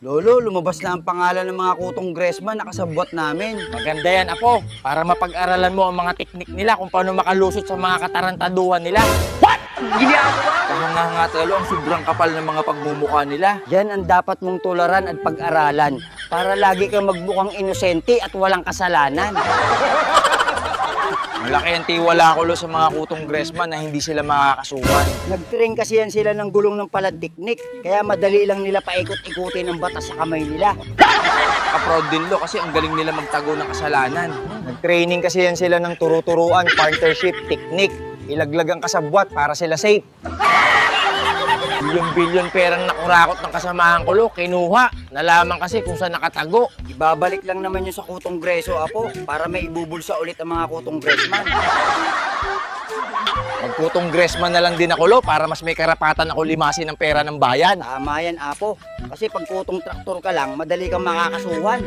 Lolo, lumabas na ang pangalan ng mga kutong Gressman na kasabwat namin. Maganda yan, Apo, para mapag-aralan mo ang mga teknik nila kung paano makalusot sa mga katarantaduhan nila. Kahanga nga talo ang sobrang kapal ng mga pagmumukha nila. Yan ang dapat mong tularan at pag-aralan para lagi kang magmukhang inosente at walang kasalanan. Malaki ang tiwala ko sa mga kutong Gressman na hindi sila makakasuhan. Nag-train kasi yan sila ng gulong ng paladiknik, kaya madali lang nila paikot-ikutin ang batas sa kamay nila. Kaproud din lo kasi ang galing nila magtago ng kasalanan. Nag-training kasi yan sila ng turu-turuan, partnership, technique. Ilaglag ang kasabwat para sila safe. Bilyon-bilyon perang nakurakot ng kasamahan ko, kinuha. Nalaman kasi kung saan nakatago. Ibabalik lang naman yun sa kutong Greso, Apo, para may ibubulsa ulit ang mga kutong Gressman. Magkutong Gressman na lang din ako, para mas may karapatan ako limasin ng pera ng bayan. Tama yan, Apo. Kasi pag kutong traktor ka lang, madali kang makakasuhan.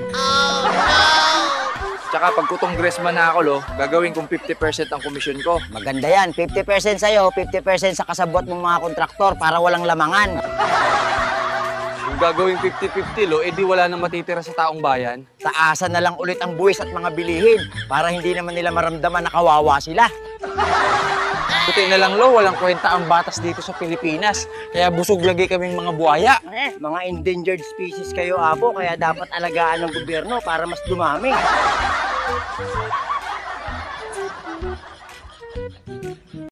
Tsaka pag kutong Gressman na ako gagawin kong 50% ang komisyon ko. Maganda yan. 50% sa'yo, 50% sa kasabwat ng mga kontraktor para walang lamangan. Kung gagawin 50-50 edi wala nang matitira sa taong bayan. Taasan na lang ulit ang buwis at mga bilihin para hindi naman nila maramdaman na kawawa sila. Buti na lang walang kwenta ang batas dito sa Pilipinas. Kaya busog lagi kaming mga buhaya. Mga endangered species kayo, Apo, kaya dapat alagaan ng gobyerno para mas dumami.